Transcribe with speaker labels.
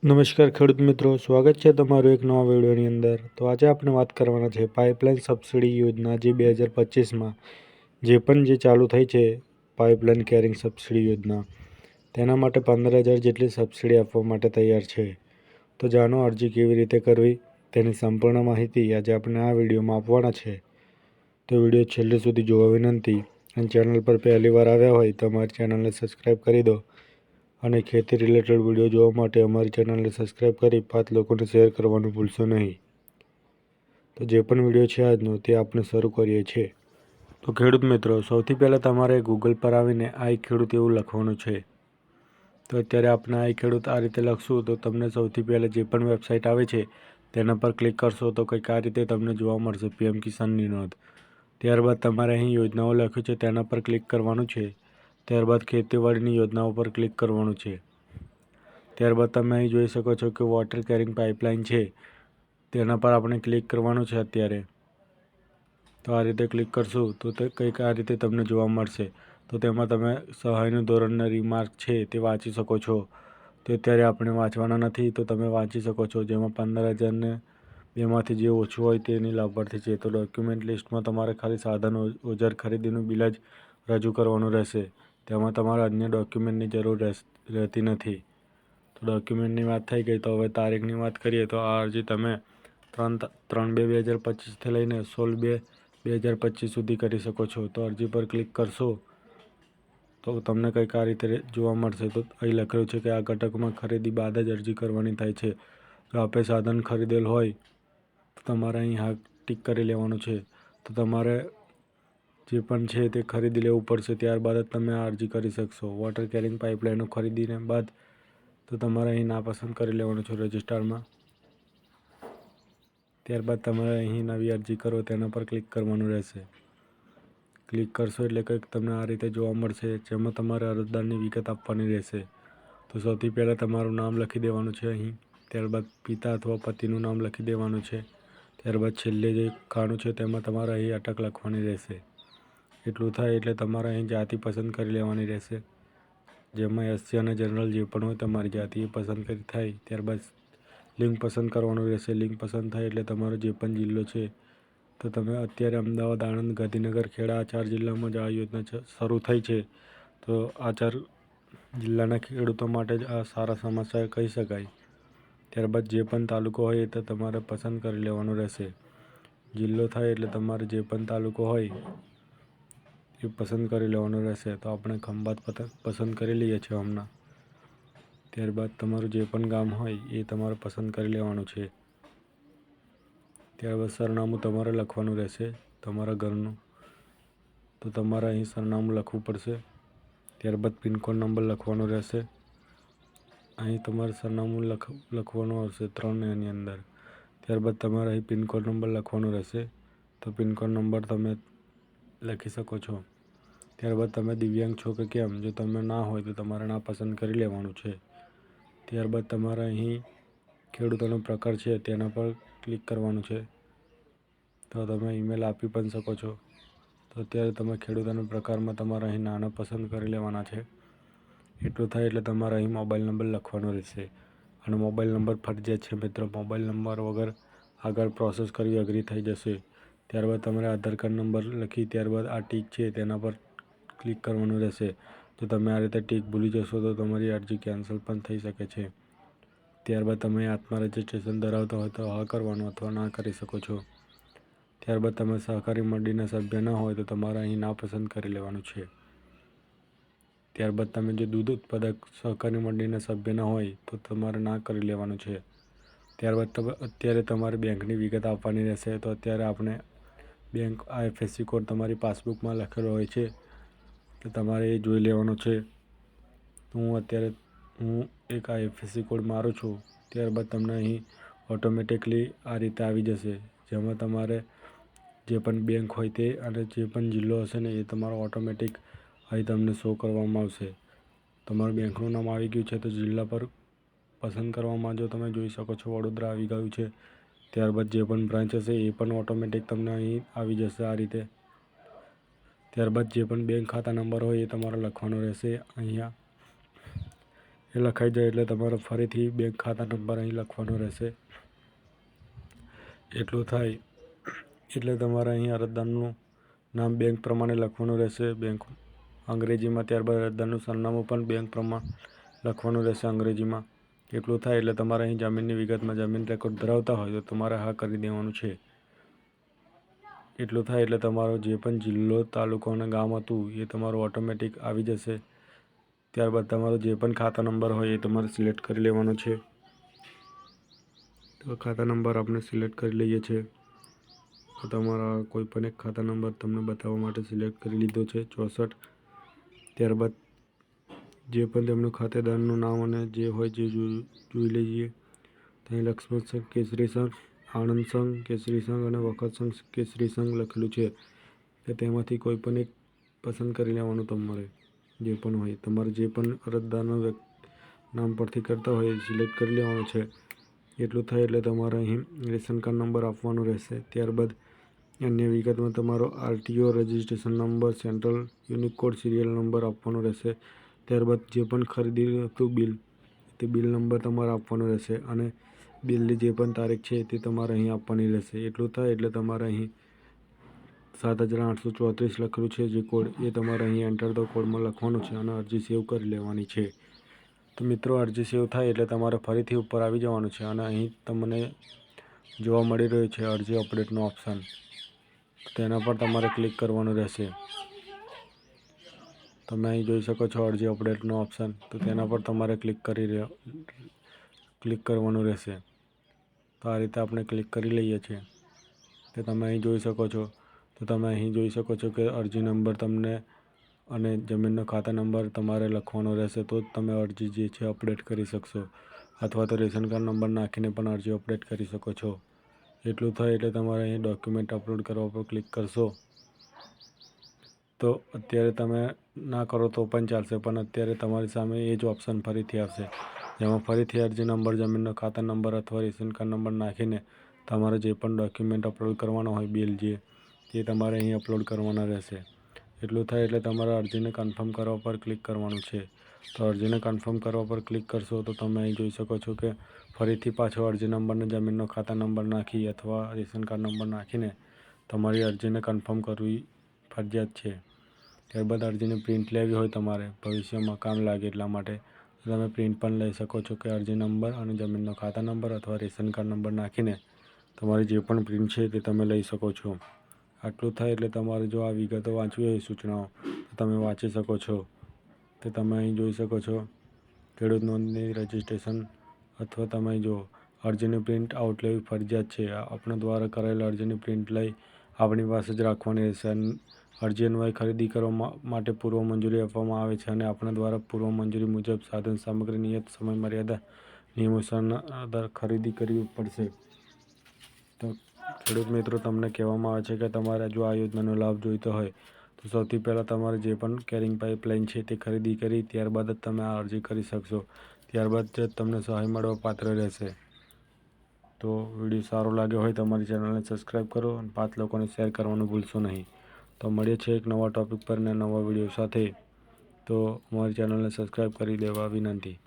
Speaker 1: નમસ્કાર ખેડૂત મિત્રો, સ્વાગત છે તમારું એક નવા વિડીયોની અંદર। તો આજે આપણે વાત કરવાના છે પાઇપલાઇન સબસિડી યોજના જે 2025માં જે ચાલુ થઈ છે પાઇપલાઇન કેરિંગ સબસિડી યોજના, તેના માટે 15,000 જેટલી સબસિડી આપવા માટે તૈયાર છે। તો જાણો અરજી કેવી રીતે કરવી તેની સંપૂર્ણ માહિતી આજે આપણે આ વિડીયોમાં આપવાના છે। તો વિડીયો છેલ્લે સુધી જોવા વિનંતી, અને ચેનલ પર પહેલી વાર આવ્યા હોય તો અમારી ચેનલને સબસ્ક્રાઈબ કરી દો અને ખેતી રિલેટેડ વિડીયો જોવા માટે અમારી ચેનલને સબસ્ક્રાઈબ કરી 5 લોકોને શેર કરવાનું ભૂલશો નહીં। તો જે પણ વિડીયો છે આજનો તે આપણે શરૂ કરીએ છીએ। તો ખેડૂત મિત્રો, સૌથી પહેલાં તમારે ગૂગલ પર આવીને આઈ ખેડૂત એવું લખવાનું છે। તો અત્યારે આપણે આઈ ખેડૂત આ રીતે લખશું તો તમને સૌથી પહેલાં જે પણ વેબસાઇટ આવે છે તેના પર ક્લિક કરશો તો કંઈક આ રીતે તમને જોવા મળશે PM કિસાનની નોંધ। ત્યારબાદ તમારે અહીં યોજનાઓ લખ્યું છે તેના પર ક્લિક કરવાનું છે। ત્યારબાદ ખેતીવાડીની યોજનાઓ પર ક્લિક કરવાનું છે। ત્યારબાદ તમે અહીં જોઈ શકો છો કે વોટર કેરિંગ પાઇપલાઇન છે તેના પર આપણે ક્લિક કરવાનું છે અત્યારે। તો આ રીતે ક્લિક કરશું તો તે કંઈક આ રીતે તમને જોવા મળશે। તો તેમાં તમે સહાયનું ધોરણના રિમાર્ક છે તે વાંચી શકો છો। તો અત્યારે આપણે વાંચવાના નથી, તો તમે વાંચી શકો છો, જેમાં 15,000 ને બેમાંથી જે ઓછું હોય તેની લાભાર્થી છે। તો ડોક્યુમેન્ટ લિસ્ટમાં તમારે ખાલી સાધન ઓજાર ખરીદીનું બિલ જ રજૂ કરવાનું રહેશે, તેમાં તમારે અન્ય ડોક્યુમેન્ટની જરૂર રહેતી નથી। તો ડોક્યુમેન્ટની વાત થઈ ગઈ, તો હવે તારીખની વાત કરીએ તો આ અરજી તમે 3/2/2025થી લઈને 16/2/2025 સુધી કરી શકો છો। તો અરજી પર ક્લિક કરશો તો તમને કંઈક આ રીતે જોવા મળશે। તો અહીં લખેલું છે કે આ ઘટકમાં ખરીદી બાદ જ અરજી કરવાની થાય છે। જો આપે સાધન ખરીદેલ હોય તો તમારે અહીં હા ટીક કરી લેવાનું છે। તો તમારે જે પણ છે તે ખરીદી લેવું પડશે, ત્યારબાદ જ તમે આ અરજી કરી શકશો। વોટર કેરિંગ પાઇપલાઇનો ખરીદીને બાદ તો તમારે અહીં નાપસંદ કરી લેવાનું છે રજિસ્ટરમાં। ત્યારબાદ તમારે અહીં નવી અરજી કરો તેના પર ક્લિક કરવાનું રહેશે। ક્લિક કરશો એટલે કંઈક તમને આ રીતે જોવા મળશે, જેમાં તમારે અરજદારની વિગત આપવાની રહેશે। તો સૌથી પહેલાં તમારું નામ લખી દેવાનું છે અહીં। ત્યારબાદ પિતા અથવા પતિનું નામ લખી દેવાનું છે। ત્યારબાદ છેલ્લે જે ખાનું છે તેમાં તમારે અહીં અટક લખવાની રહેશે। એટલું થાય એટલે તમારે અહીં જાતિ પસંદ કરી લેવાની રહેશે, જેમાં SC અને જનરલ જે પણ હોય તમારી જાતિ એ પસંદ કરી થાય। ત્યારબાદ લિંક પસંદ કરવાનું રહેશે। લિંક પસંદ થાય એટલે તમારો જે પણ જિલ્લો છે, તો તમે અત્યારે અમદાવાદ, આણંદ, ગાંધીનગર, ખેડા આ 4 જિલ્લામાં જ આ યોજના શરૂ થઈ છે। તો આ 4 જિલ્લાના ખેડૂતો માટે જ આ સારા સમાચાર કહી શકાય। ત્યારબાદ જે પણ તાલુકો હોય એ તો તમારે પસંદ કરી લેવાનો રહેશે। જિલ્લો થાય એટલે તમારે જે પણ તાલુકો હોય એ પસંદ કરી લેવાનો રહેશે। તો આપણે ખંભાત પસંદ કરી લઈએ છીએ હમણાં। ત્યારબાદ તમારું જે પણ ગામ હોય એ તમારે પસંદ કરી લેવાનું છે। ત્યારબાદ સરનામું તમારે લખવાનું રહેશે તમારા ઘરનું, તો તમારે અહીં સરનામું લખવું પડશે। ત્યારબાદ પિનકોડ નંબર લખવાનો રહેશે। અહીં તમારે સરનામું લખવાનું આવશે 3 એની અંદર। ત્યારબાદ તમારે અહીં પિનકોડ નંબર લખવાનો રહેશે। તો પિનકોડ નંબર તમે લખી શકો છો। ત્યારબાદ તમે દિવ્યાંગ છો કે કેમ, જો તમે ના હોય તો તમારે ના પસંદ કરી લેવાનું છે। ત્યારબાદ તમારે અહીં ખેડૂતોનો પ્રકાર છે તેના પર ક્લિક કરવાનું છે। તો તમે ઈમેલ આપી પણ શકો છો। તો અત્યારે તમે ખેડૂતોના પ્રકારમાં તમારે અહીં નાના પસંદ કરી લેવાના છે। એટલું થાય એટલે તમારે અહીં મોબાઈલ નંબર લખવાનો રહેશે, અને મોબાઈલ નંબર ફરજિયાત છે મિત્રો। મોબાઈલ નંબર વગર આગળ પ્રોસેસ કરવી અઘરી થઈ જશે। ત્યારબાદ તમારે આધાર કાર્ડ નંબર લખી ત્યારબાદ આ ટીક છે તેના પર ક્લિક કરવાનું રહેશે। જો તમે આ રીતે ટીક ભૂલી જશો તો તમારી અરજી કેન્સલ પણ થઈ શકે છે। ત્યારબાદ તમે આત્મા રજિસ્ટ્રેશન ધરાવતા હોય તો હા કરવાનું અથવા ના કરી શકો છો। ત્યારબાદ તમે સહકારી મંડળીના સભ્ય ના હોય તો તમારે અહીં ના પસંદ કરી લેવાનું છે। ત્યારબાદ તમે જો દૂધ ઉત્પાદક સહકારી મંડળીના સભ્ય ના હોય તો તમારે ના કરી લેવાનું છે। ત્યારબાદ અત્યારે તમારે બેંકની વિગત આપવાની રહેશે। તો અત્યારે આપણે બેંક IFSC કોડ તમારી પાસબુકમાં લખેલો હોય છે, તો તમારે એ જોઈ લેવાનો છે। હું એક IFSC કોડ મારું છું। ત્યારબાદ તમને અહીં ઓટોમેટિકલી આ રીતે આવી જશે, જેમાં તમારે જે પણ બેંક હોય તે અને જે પણ જિલ્લો હશે ને એ તમારો ઓટોમેટિક અહીં તમને શો કરવામાં આવશે। તમારું બેંકનું નામ આવી ગયું છે તો જિલ્લા પર પસંદ કરવામાં જો તમે જોઈ શકો છો વડોદરા આવી ગયું છે। ત્યારબાદ જે પણ બ્રાન્ચ હશે એ પણ ઓટોમેટિક તમને અહીં આવી જશે આ રીતે। ત્યારબાદ જે પણ બેંક ખાતા નંબર હોય એ તમારે લખવાનો રહેશે અહીંયા। એ લખાઈ જાય એટલે તમારે ફરીથી બેંક ખાતા નંબર અહીં લખવાનો રહેશે. એટલું થાય એટલે તમારે અહીં અરજદારનું નામ બેંક પ્રમાણે લખવાનું રહેશે બેંક અંગ્રેજીમાં. ત્યારબાદ અરજદારનું સરનામું પણ બેંક પ્રમાણે લખવાનું રહેશે અંગ્રેજીમાં. એટલું થાય એટલે તમારે અહીં જમીનની વિગતમાં જમીન રેકોર્ડ ધરાવતા હોય તો તમારે હા કરી દેવાનું છે. એટલું થાય એટલે તમારો જે પણ જિલ્લો, તાલુકો અને ગામ હતું એ તમારું ઓટોમેટિક આવી જશે. ત્યારબાદ તમારો જે પણ ખાતા નંબર હોય એ તમારે સિલેક્ટ કરી લેવાનો છે. તો ખાતા નંબર આપણે સિલેક્ટ કરી લઈએ છીએ. તો તમારા કોઈ પણ એક ખાતા નંબર તમને બતાવવા માટે સિલેક્ટ કરી લીધો છે 64. ત્યારબાદ જે પણ તેમનું ખાતેદારનું નામ અને જે હોય જે જોઈ લઈએ. અહીં લક્ષ્મણ સંઘ કેસરી સંઘ, આણંદ સંઘ કેસરી સંઘ અને વખત સંઘ કેસરી સંઘ લખેલું છે. કે તેમાંથી કોઈ પણ એક પસંદ કરી લેવાનું તમારે જે પણ હોય. તમારે જે પણ અરજદારના નામ પરથી કરતા હોય એ સિલેક્ટ કરી લેવાનું છે. એટલું થાય એટલે તમારે અહીં રેશન કાર્ડ નંબર આપવાનો રહેશે. ત્યારબાદ અન્ય વિગતમાં તમારો RTO registration number, central unique code serial number આપવાનો રહેશે. ત્યારબાદ જે પણ ખરીદી હતું બિલ, તે બિલ નંબર તમારે આપવાનો રહેશે અને બિલની જે પણ તારીખ છે તે તમારે અહીં આપવાની રહેશે. એટલું થાય એટલે તમારે અહીં 7834 લખેલું છે જે કોડ એ તમારે અહીં એન્ટર ધ કોડમાં લખવાનું છે અને અરજી સેવ કરી લેવાની છે. તો મિત્રો અરજી સેવ થાય એટલે તમારે ફરીથી ઉપર આવી જવાનું છે અને અહીં તમને જોવા મળી રહ્યું છે અરજી અપડેટનો ઓપ્શન. તેના પર તમારે ક્લિક કરવાનું રહેશે. તમે અહીં જોઈ શકો છો અરજી અપડેટનો ઓપ્શન. તો તેના પર તમારે ક્લિક કરવાનું રહેશે. તો આ રીતે આપણે ક્લિક કરી લઈએ છીએ. તે તમે અહીં જોઈ શકો છો. તો તમે અહીં જોઈ શકો છો કે અરજી નંબર તમને અને જમીનનો ખાતા નંબર તમારે લખવાનો રહેશે. તો જ તમે અરજી જે છે અપડેટ કરી શકશો. અથવા તો રેશન કાર્ડ નંબર નાખીને પણ અરજી અપડેટ કરી શકો છો. એટલું થાય એટલે તમારે અહીં ડોક્યુમેન્ટ અપલોડ કરવા પર ક્લિક કરશો. તો અત્યારે તમે ના કરો તો પણ ચાલશે, પણ અત્યારે તમારી સામે એ જ ઓપ્શન ફરીથી આવશે. જેમાં ફરીથી અરજી નંબર, જમીનનો ખાતા નંબર અથવા રેશન કાર્ડ નંબર નાખીને તમારે જે પણ ડોક્યુમેન્ટ અપલોડ કરવાનો હોય બિલ તે તમારે અહીં અપલોડ કરવાના રહેશે. એટલું થાય એટલે તમારે અરજીને કન્ફર્મ કરવા પર ક્લિક કરવાનું છે. તો અરજીને કન્ફર્મ કરવા પર ક્લિક કરશો તો તમે અહીં જોઈ શકો છો કે ફરીથી પાછો અરજી નંબરને જમીનનો ખાતા નંબર નાખી અથવા રેશન કાર્ડ નંબર નાખીને તમારી અરજીને કન્ફર્મ કરવી ફરજિયાત છે. ત્યારબાદ અરજીની પ્રિન્ટ લેવી હોય તમારે ભવિષ્યમાં કામ લાગે એટલા માટે તમે પ્રિન્ટ પણ લઈ શકો છો કે અરજી નંબર અને જમીનનો ખાતા નંબર અથવા રેશન કાર્ડ નંબર નાખીને તમારી જે પણ પ્રિન્ટ છે તે તમે લઈ શકો છો. આટલું થાય એટલે તમારે જો આ વિગતો વાંચવી હોય સૂચનાઓ તો તમે વાંચી શકો છો. તો તમે અહીં જોઈ શકો છો ખેડૂત નોંધણી રજિસ્ટ્રેશન અથવા તમે જો અરજીની પ્રિન્ટ આઉટ લેવી ફરજિયાત છે. આપણા દ્વારા કરાયેલ અરજીની પ્રિન્ટ લઈ આપણી પાસે જ રાખવાની રહેશે. અરજી અન્વયે ખરીદી કરવા માટે પૂર્વ મંજૂરી આપવામાં આવે છે અને આપણા દ્વારા પૂર્વ મંજૂરી મુજબ સાધન સામગ્રી નિયત સમય મર્યાદા નિયમોસર ખરીદી કરવી પડશે. તો ખેડૂત મિત્રો તમને કહેવામાં આવે છે કે તમારે જો આ યોજનાનો લાભ જોઈતો હોય તો સૌથી પહેલાં તમારે જે પણ કેરિંગ પાઇપલાઇન છે તે ખરીદી કરી ત્યારબાદ જ તમે આ અરજી કરી શકશો. ત્યારબાદ જ તમને સહાય મળવા પાત્ર રહેશે. તો વિડીયો સારો લાગ્યો હોય તો અમારી ચેનલને સબસ્ક્રાઈબ કરો અને 5 લોકોને શેર કરવાનું ભૂલશો નહીં. તો મળીએ છીએ એક નવા ટૉપિક પર અને નવા વિડીયો સાથે. તો અમારી ચેનલને સબસ્ક્રાઈબ કરી દેવા વિનંતી.